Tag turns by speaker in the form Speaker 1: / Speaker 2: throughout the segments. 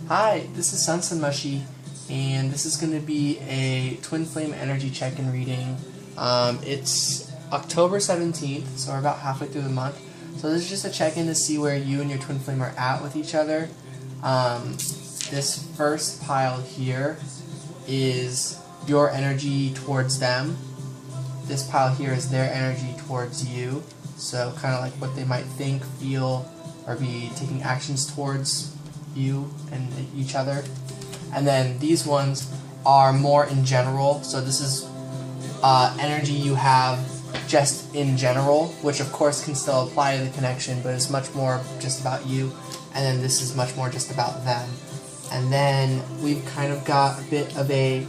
Speaker 1: Hi, this is Sonsonmushi, and this is going to be a Twin Flame Energy Check-in reading. It's October 17th, so we're about halfway through the month. So this is just a check-in to see where you and your Twin Flame are at with each other. This first pile here is your energy towards them. This pile here is their energy towards you. So kind of like what they might think, feel, or be taking actions towards you and each other. And then these ones are more in general, so this is energy you have just in general, which of course can still apply to the connection, but it's much more just about you. And then this is much more just about them. And then we've kind of got a bit of a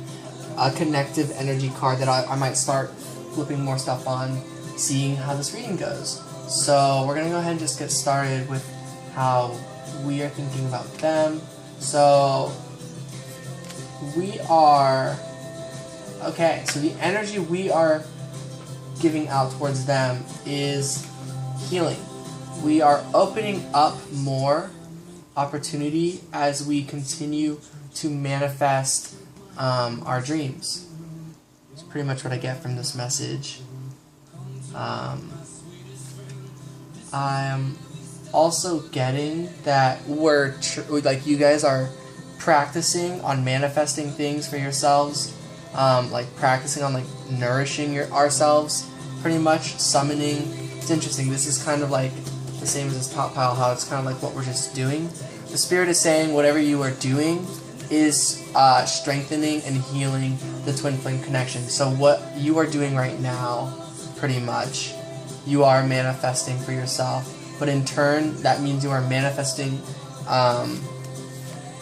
Speaker 1: connective energy card that I might start flipping more stuff on, seeing how this reading goes. So we're going to go ahead and just get started with how we are thinking about them. So we are, okay, so the energy we are giving out towards them is healing. We are opening up more opportunity as we continue to manifest our dreams. It's pretty much what I get from this message. I'm also getting that like you guys are practicing on manifesting things for yourselves, like practicing on like nourishing ourselves, pretty much summoning. It's interesting. This is kind of like the same as this top pile, how it's kind of like what we're just doing. The spirit is saying whatever you are doing is strengthening and healing the twin flame connection. So what you are doing right now, pretty much, you are manifesting for yourself. But in turn, that means you are manifesting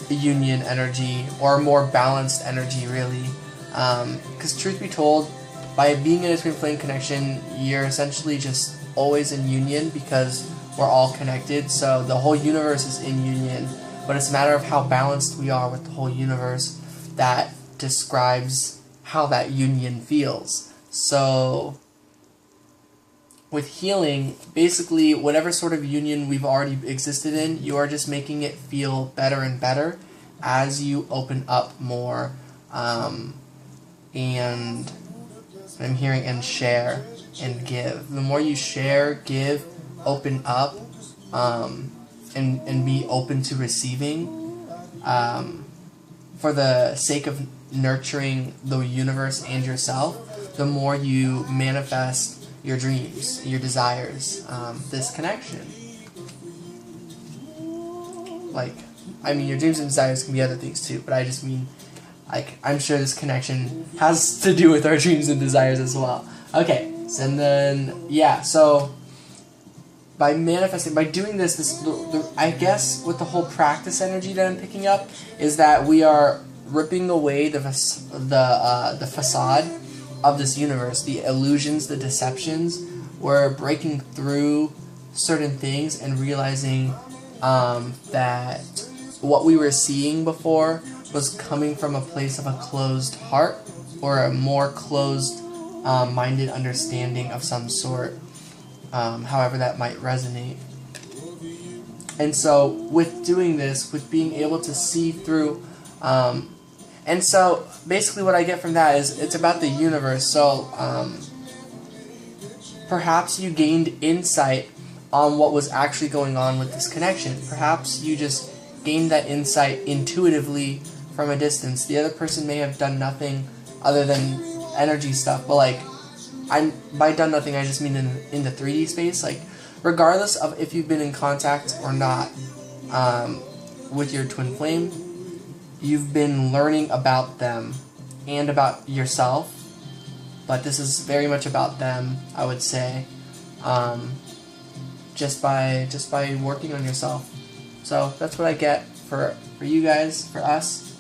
Speaker 1: union energy, or more balanced energy, really. Because truth be told, by being in a twin flame connection, you're essentially just always in union because we're all connected. So the whole universe is in union. But it's a matter of how balanced we are with the whole universe that describes how that union feels. So with healing, basically whatever sort of union we've already existed in, you are just making it feel better and better as you open up more. And I'm hearing and share and give. The more you share, give, open up, and be open to receiving, for the sake of nurturing the universe and yourself, the more you manifest your dreams, your desires, this connection. Like, I mean, your dreams and desires can be other things too, but I just mean, like, I'm sure this connection has to do with our dreams and desires as well. Okay, so, and then, yeah, so by manifesting, by doing this, I guess with the whole practice energy that I'm picking up is that we are ripping away the facade of this universe, the illusions, the deceptions. We're breaking through certain things and realizing that what we were seeing before was coming from a place of a closed heart, or a more closed minded understanding of some sort, however that might resonate. And so with doing this, with being able to see through, and so basically what I get from that is it's about the universe. So perhaps you gained insight on what was actually going on with this connection. Perhaps you just gained that insight intuitively from a distance. The other person may have done nothing other than energy stuff, but like, by done nothing, I just mean in the 3D space. Like, regardless of if you've been in contact or not with your twin flame, you've been learning about them and about yourself. But this is very much about them, I would say, just by working on yourself. So that's what I get for you guys, for us.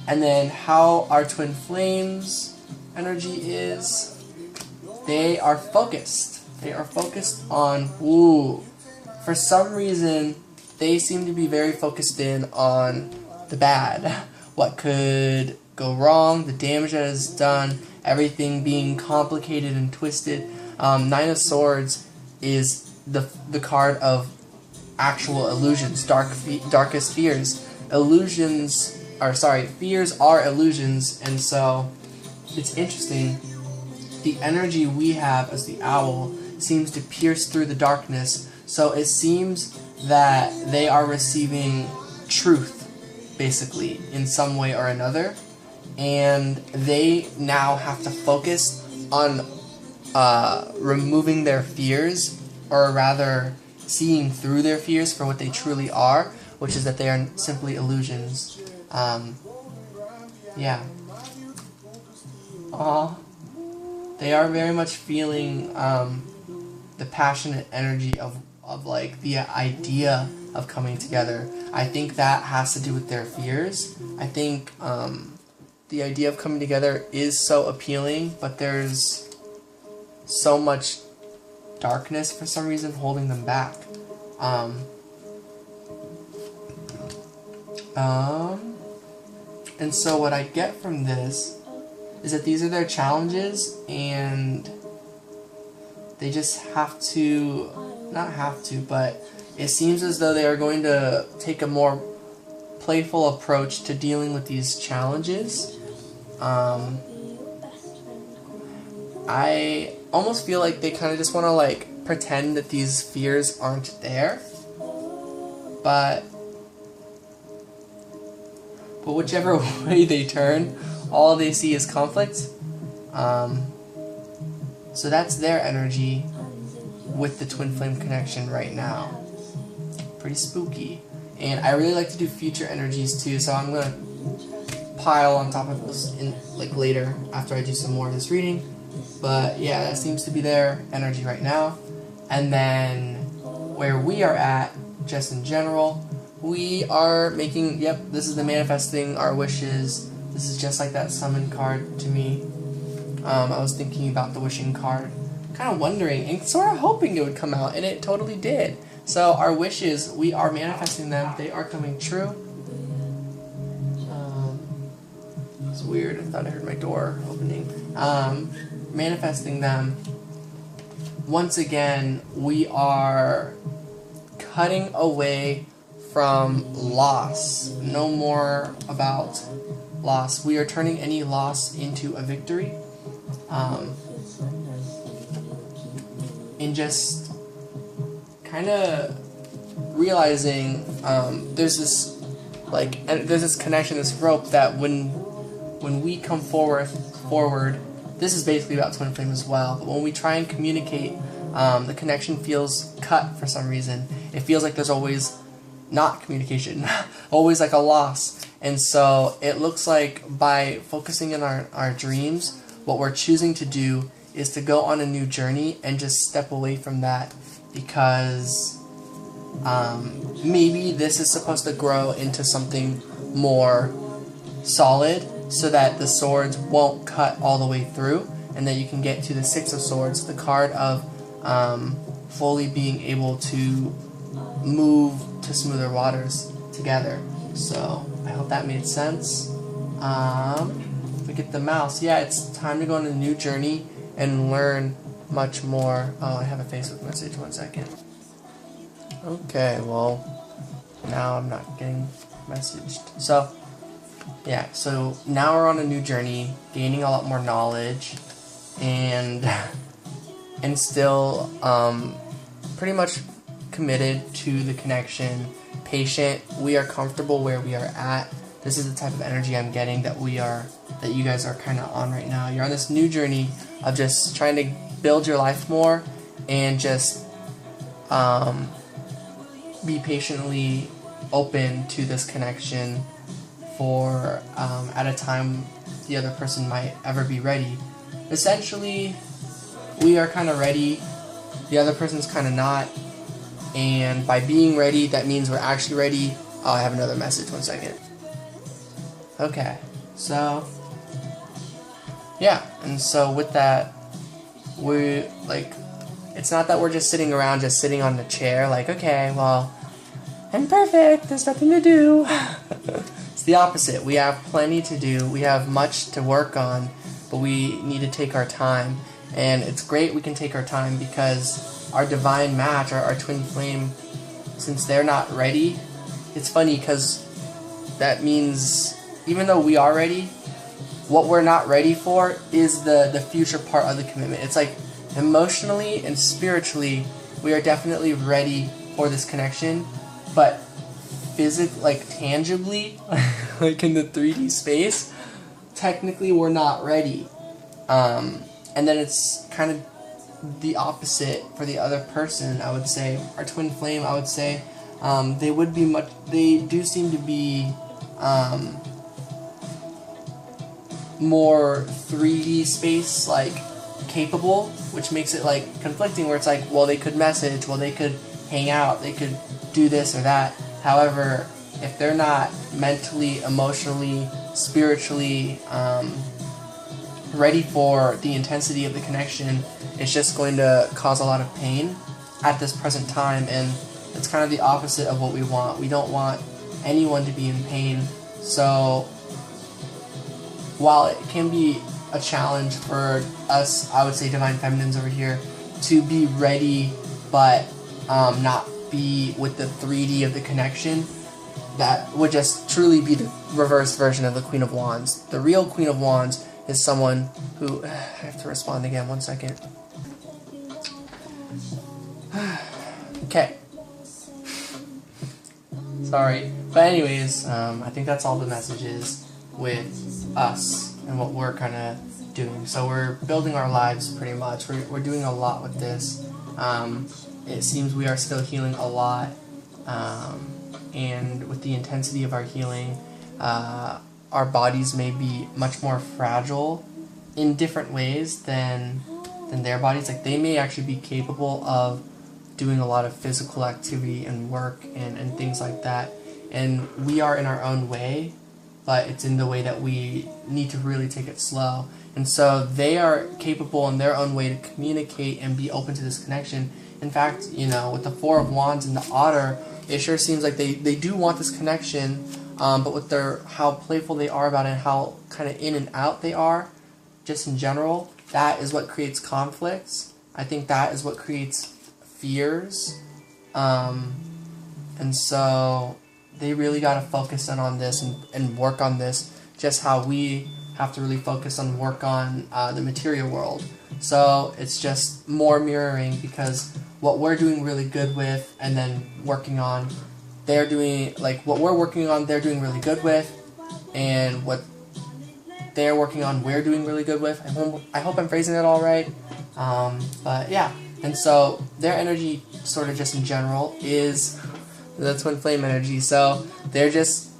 Speaker 1: And then how our twin flames energy is, they are focused. They are focused on, for some reason, they seem to be very focused in on the bad. What could go wrong, the damage that is done, everything being complicated and twisted. Nine of Swords is the card of actual illusions, darkest fears. fears are illusions, and so it's interesting. The energy we have as the owl seems to pierce through the darkness, so it seems that they are receiving truth, basically, in some way or another, and they now have to focus on removing their fears, or rather seeing through their fears for what they truly are, which is that they are simply illusions. Yeah. Aww. They are very much feeling the passionate energy of like the idea of coming together. I think that has to do with their fears. I think the idea of coming together is so appealing, but there's so much darkness for some reason holding them back. And so what I get from this is that these are their challenges, and they just have to, not have to, but it seems as though they are going to take a more playful approach to dealing with these challenges. I almost feel like they kind of just want to like pretend that these fears aren't there, but whichever way they turn, all they see is conflict. So that's their energy with the twin flame connection right now. Pretty spooky. And I really like to do future energies too, so I'm gonna pile on top of this in like later after I do some more of this reading. But yeah, that seems to be their energy right now. And then where we are at, just in general, we are making, yep, this is the manifesting our wishes. This is just like that summon card to me. I was thinking about the wishing card, kind of wondering and sort of hoping it would come out, and it totally did. So our wishes, we are manifesting them. They are coming true. It's weird. I thought I heard my door opening. Manifesting them. Once again, we are cutting away from loss. No more about loss. We are turning any loss into a victory. And just kind of realizing there's this connection, this rope that when we come forward, this is basically about twin flame as well. But when we try and communicate, the connection feels cut for some reason. It feels like there's always not communication, always like a loss. And so it looks like by focusing on our dreams, what we're choosing to do is to go on a new journey and just step away from that, because maybe this is supposed to grow into something more solid so that the swords won't cut all the way through, and that you can get to the Six of Swords, the card of fully being able to move to smoother waters together. So I hope that made sense. We get the mouse. Yeah, it's time to go on a new journey and learn much more. Oh, I have a Facebook message. 1 second. Okay, well, now I'm not getting messaged. So, yeah, so now we're on a new journey, gaining a lot more knowledge, and still pretty much committed to the connection, patient. We are comfortable where we are at. This is the type of energy I'm getting that you guys are kind of on right now. You're on this new journey of just trying to build your life more and just be patiently open to this connection for at a time the other person might ever be ready. Essentially, we are kind of ready, the other person's kind of not, and by being ready, that means we're actually ready. Oh, I have another message. 1 second. Okay, so yeah, and so with that, we like, it's not that we're just sitting around, just sitting on the chair, like, okay, well, I'm perfect, there's nothing to do. It's the opposite. We have plenty to do, we have much to work on, but we need to take our time. And it's great we can take our time, because our divine match, our twin flame, since they're not ready, it's funny because that means even though we are ready, what we're not ready for is the future part of the commitment. It's like emotionally and spiritually, we are definitely ready for this connection, but physically, like tangibly, like in the 3D space, technically we're not ready. And then it's kind of the opposite for the other person, I would say. Our twin flame, I would say, they do seem to be more 3D space like capable, which makes it like conflicting, where it's like, well, they could message, well, they could hang out, they could do this or that. However, if they're not mentally, emotionally, spiritually ready for the intensity of the connection, it's just going to cause a lot of pain at this present time, and it's kind of the opposite of what we want. We don't want anyone to be in pain. So while it can be a challenge for us, I would say divine feminines over here, to be ready but not be with the 3D of the connection, that would just truly be the reverse version of the Queen of Wands. The real Queen of Wands is someone who... I have to respond again, 1 second. Okay. Sorry. But anyways, I think that's all the messages with us and what we're kind of doing. So we're building our lives pretty much. We're doing a lot with this. It seems we are still healing a lot. And with the intensity of our healing, our bodies may be much more fragile in different ways than their bodies. Like, they may actually be capable of doing a lot of physical activity and work and things like that. And we are in our own way, but it's in the way that we need to really take it slow. And so they are capable in their own way to communicate and be open to this connection. In fact, you know, with the Four of Wands and the Otter, it sure seems like they do want this connection, but with how playful they are about it and how kind of in and out they are, just in general, that is what creates conflicts. I think that is what creates fears. And so they really got to focus in on this and work on this, just how we have to really focus on work on the material world. So it's just more mirroring, because what we're doing really good with and then working on, they're doing, like, what we're working on, they're doing really good with, and what they're working on, we're doing really good with. I hope I'm phrasing it all right. But yeah, and so their energy, sort of just in general, is the twin flame energy. So they're just,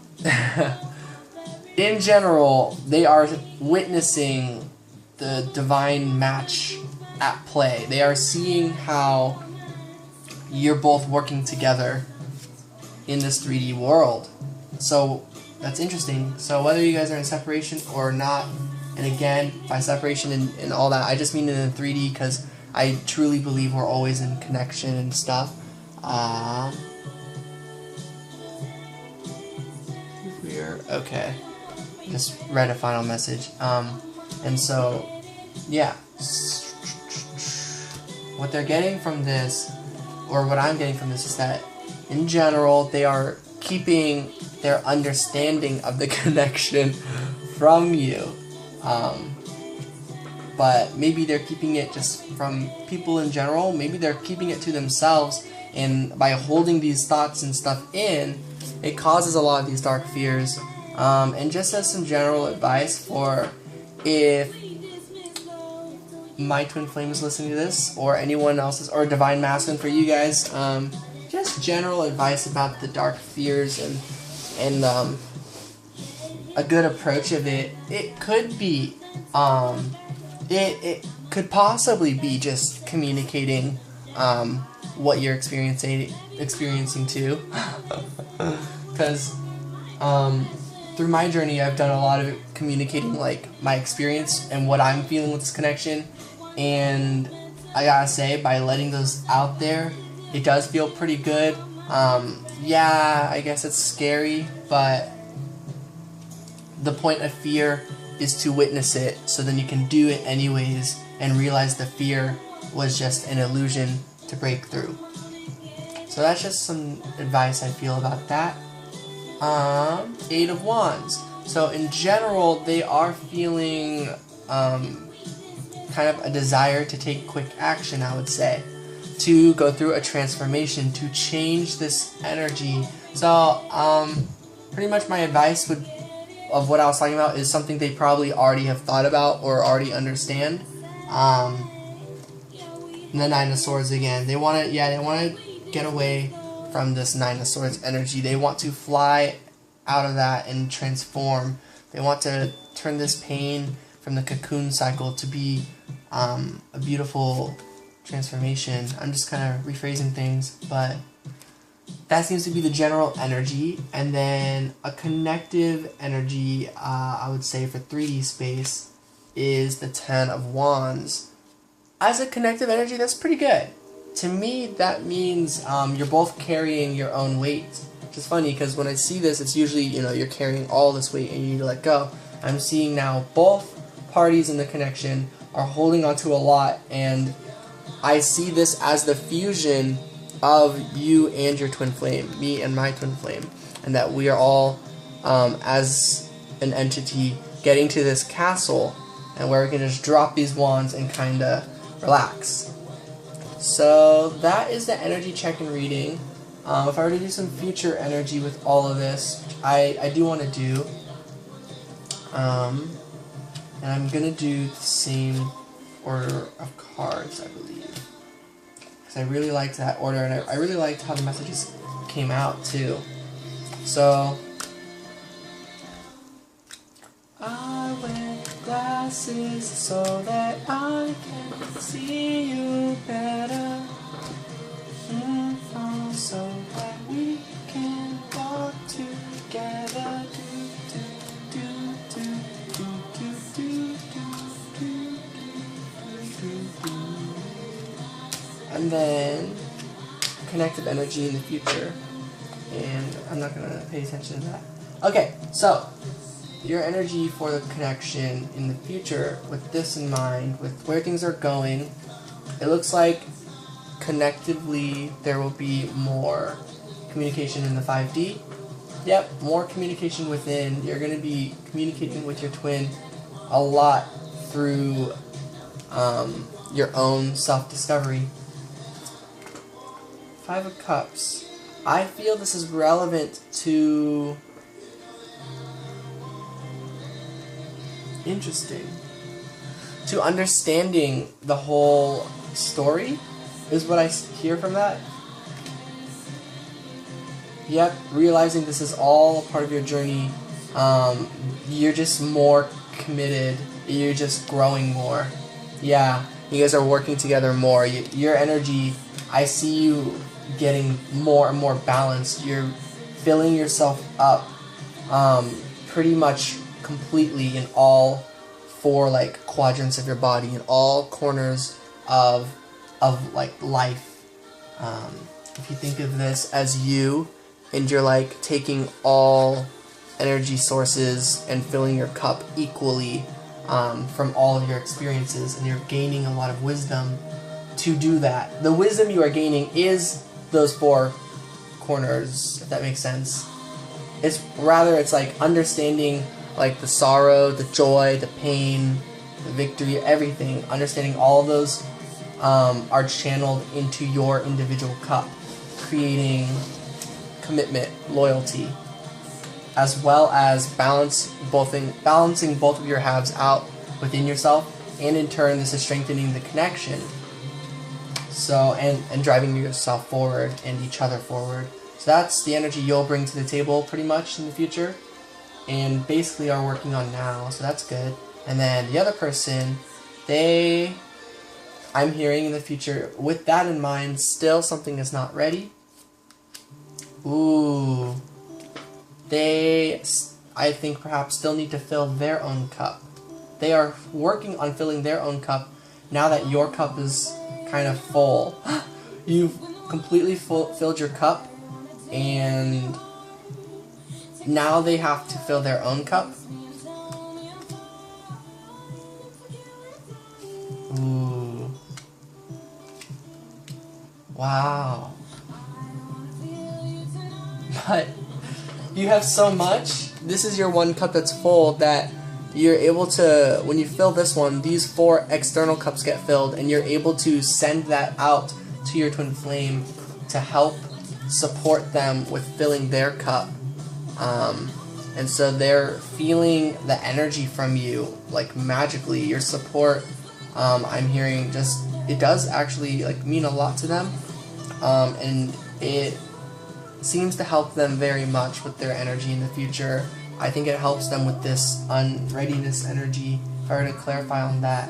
Speaker 1: in general, they are witnessing the divine match at play. They are seeing how you're both working together in this 3D world. So that's interesting. So whether you guys are in separation or not, and again, by separation and all that, I just mean in 3D, because I truly believe we're always in connection and stuff. Okay. Just read a final message. And so, yeah. What they're getting from this, or what I'm getting from this, is that in general, they are keeping their understanding of the connection from you. But maybe they're keeping it just from people in general. Maybe they're keeping it to themselves, and by holding these thoughts and stuff in, it causes a lot of these dark fears. And just as some general advice for if my twin flame is listening to this, or anyone else's, or divine masculine for you guys, just general advice about the dark fears and a good approach of it. It could be, it could possibly be just communicating what you're experiencing too, because through my journey, I've done a lot of it, communicating like my experience and what I'm feeling with this connection, and I gotta say, by letting those out there, it does feel pretty good. Yeah, I guess it's scary, but the point of fear is to witness it, so then you can do it anyways and realize the fear was just an illusion to break through. So that's just some advice I feel about that. Eight of Wands. So in general, they are feeling kind of a desire to take quick action, I would say, to go through a transformation, to change this energy. So pretty much my advice of what I was talking about is something they probably already have thought about or already understand. The Nine of Swords again. They want to get away from this Nine of Swords energy. They want to fly out of that and transform. They want to turn this pain from the cocoon cycle to be a beautiful transformation. I'm just kind of rephrasing things, but that seems to be the general energy. And then a connective energy, I would say for 3D space, is the Ten of Wands. As a connective energy, that's pretty good. To me, that means you're both carrying your own weight. Which is funny, because when I see this, it's usually, you're carrying all this weight and you need to let go. I'm seeing now both parties in the connection are holding onto a lot, and I see this as the fusion of you and your twin flame, me and my twin flame, and that we are all, as an entity, getting to this castle, and where we can just drop these wands and kind of relax. So that is the energy check and reading. If I were to do some future energy with all of this, which I do want to do, and I'm going to do the same order of cards, I believe. Because I really liked that order, and I really liked how the messages came out, too. So, I wear glasses so that I can see you better. So that we can walk together. And then connective energy in the future, and I'm not going to pay attention to that. Okay, so your energy for the connection in the future, with this in mind, with where things are going, it looks like connectively there will be more communication in the 5D. Yep, more communication within. You're going to be communicating with your twin a lot through your own self-discovery. Five of Cups. I feel this is relevant to... Interesting. To understanding the whole story, is what I hear from that. Yep, realizing this is all part of your journey. You're just more committed. You're just growing more. Yeah, you guys are working together more. Your energy, I see you getting more and more balanced. You're filling yourself up pretty much completely in all four quadrants of your body, in all corners of life. If you think of this as you, and you're taking all energy sources and filling your cup equally from all of your experiences, and you're gaining a lot of wisdom to do that. The wisdom you are gaining is those four corners, if that makes sense. It's understanding the sorrow, the joy, the pain, the victory, everything. Understanding all of those are channeled into your individual cup, creating commitment, loyalty, as well as balancing both of your halves out within yourself, and in turn this is strengthening the connection. So and driving yourself forward and each other forward. So that's the energy you'll bring to the table pretty much in the future, and basically are working on now. So that's good. And then the other person, I'm hearing in the future, with that in mind, still something is not ready. Ooh. I think perhaps still need to fill their own cup. They are working on filling their own cup now that your cup is kind of full. You've completely filled your cup, and now they have to fill their own cup. Ooh. Wow. But You have so much. This is your one cup that's full that you're able to, when you fill this one, these 4 external cups get filled, and you're able to send that out to your twin flame to help support them with filling their cup. And so they're feeling the energy from you, like magically. Your support, I'm hearing, just, it does actually like mean a lot to them, and it seems to help them very much with their energy in the future. I think it helps them with this unreadiness energy. If I were to clarify on that,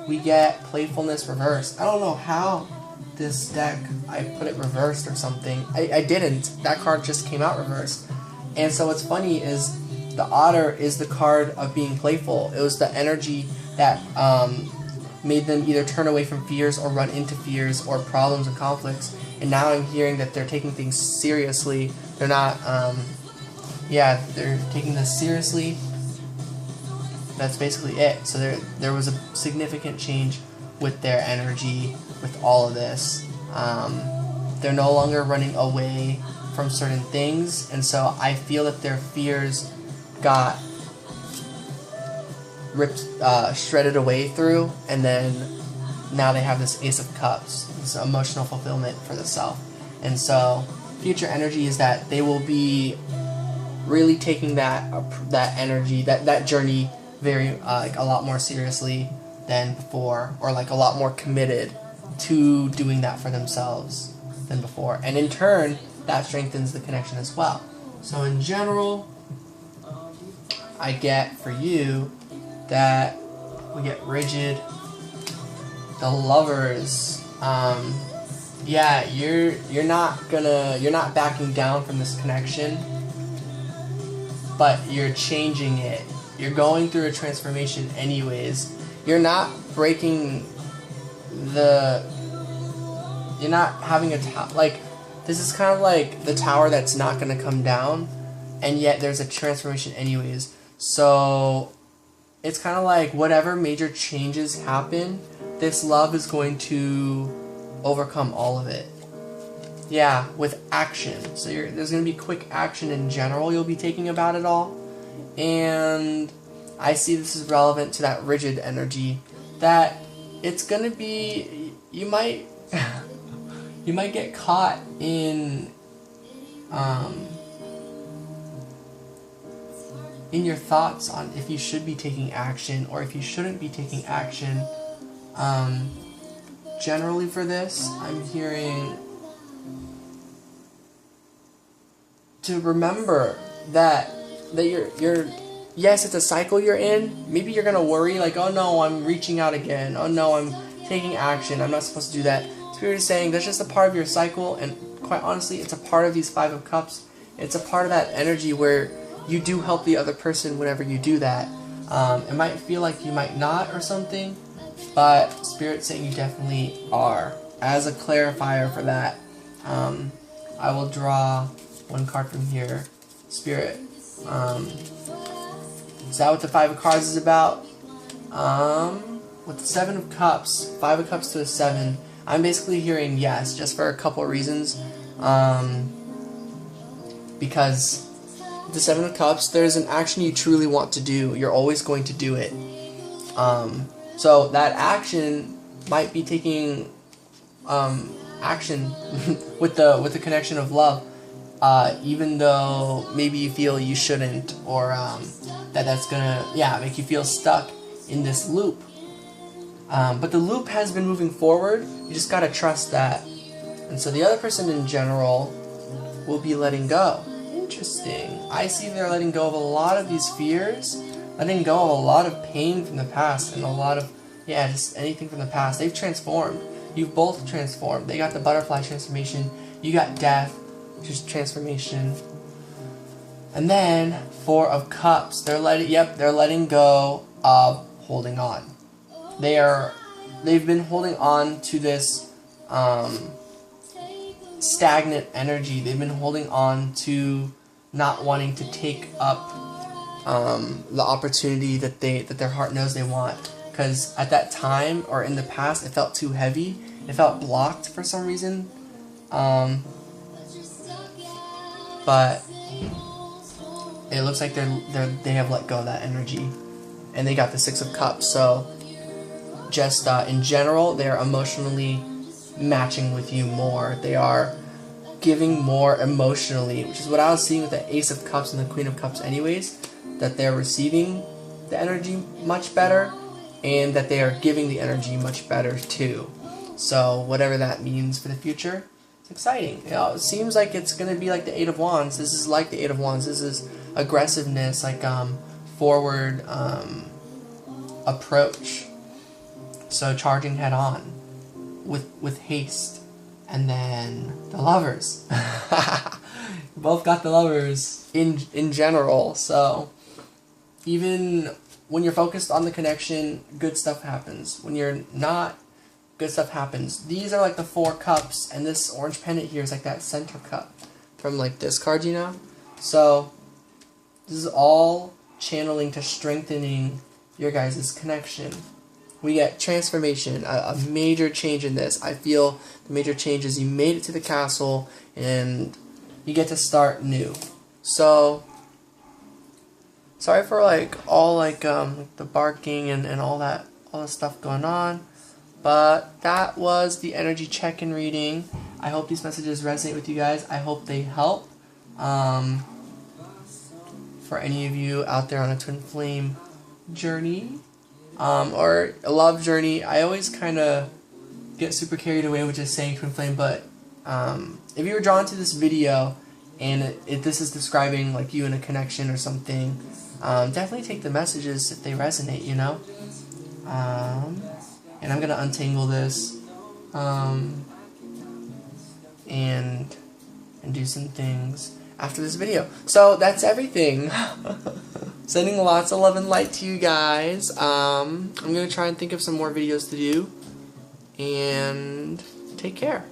Speaker 1: we get playfulness reversed. I don't know how this deck, I put it reversed or something. I didn't. That card just came out reversed. And so what's funny is the otter is the card of being playful. It was the energy that made them either turn away from fears or run into fears or problems and conflicts. And now I'm hearing that they're taking things seriously. They're not, they're taking this seriously. That's basically it. So there was a significant change with their energy with all of this. They're no longer running away from certain things, and so I feel that their fears got ripped, shredded away through, and then now they have this Ace of Cups, this emotional fulfillment for the self. And so future energy is that they will be really taking that energy, that journey very like a lot more seriously than before, or like a lot more committed to doing that for themselves than before. And in turn, that strengthens the connection as well. So in general, I get for you that we get rigid. The lovers, you're not backing down from this connection, but you're changing it. You're going through a transformation anyways. You're not breaking you're not having this is kind of like the tower that's not going to come down, and yet there's a transformation anyways. So it's kind of like whatever major changes happen, this love is going to overcome all of it. Yeah, with action. So there's going to be quick action in general you'll be taking about it all. And I see this is relevant to that rigid energy, that it's going to be, you might you might get caught in your thoughts on if you should be taking action or if you shouldn't be taking action. Generally for this, I'm hearing to remember that you're yes, it's a cycle you're in. Maybe you're gonna worry like, oh no, I'm reaching out again. Oh no, I'm taking action. I'm not supposed to do that. Spirit is saying that's just a part of your cycle, and quite honestly, it's a part of these 5 of Cups. It's a part of that energy where you do help the other person whenever you do that. It might feel like you might not or something, but Spirit's saying you definitely are. As a clarifier for that, I will draw one card from here. Spirit. Is that what the 5 of Cards is about? With the 7 of Cups, 5 of Cups to a 7, I'm basically hearing yes, just for a couple of reasons. Because the 7 of Cups, there's an action you truly want to do. You're always going to do it. So that action might be taking action with the connection of love, even though maybe you feel you shouldn't, or that's gonna make you feel stuck in this loop. But the loop has been moving forward. You just gotta trust that. And so the other person in general will be letting go. Interesting. I see they're letting go of a lot of these fears, letting go of a lot of pain from the past, and a lot of, just anything from the past. They've transformed. You've both transformed. They got the butterfly transformation. You got death, which is transformation. And then 4 of Cups. They're letting go of holding on. They've been holding on to this stagnant energy. They've been holding on to not wanting to take up the opportunity that their heart knows they want. Because at that time, or in the past, it felt too heavy. It felt blocked for some reason. But it looks like they have let go of that energy, and they got the Six of Cups. So just in general, they're emotionally matching with you more. They are giving more emotionally, which is what I was seeing with the Ace of Cups and the Queen of Cups anyways, that they're receiving the energy much better, and that they are giving the energy much better too. So whatever that means for the future, it's exciting. You know, it seems like it's going to be like the Eight of Wands. This is like the Eight of Wands. This is aggressiveness, like forward approach. So charging head on with haste. And then the Lovers. Both got the Lovers in general. So even when you're focused on the connection, good stuff happens. When you're not, good stuff happens. These are like the Four Cups, and this orange pendant here is like that center cup from like this card, you know? So this is all channeling to strengthening your guys' connection. We get transformation, a major change in this. I feel the major change is you made it to the castle and you get to start new. So sorry for like all like the barking and all that stuff going on. But that was the energy check-in reading. I hope these messages resonate with you guys. I hope they help. For any of you out there on a twin flame journey. Or a love journey. I always kind of get super carried away with just saying twin flame, but if you were drawn to this video and if this is describing like you in a connection or something, definitely take the messages if they resonate, you know. And I'm gonna untangle this and do some things after this video. So that's everything. Sending lots of love and light to you guys. I'm going to try and think of some more videos to do. And take care.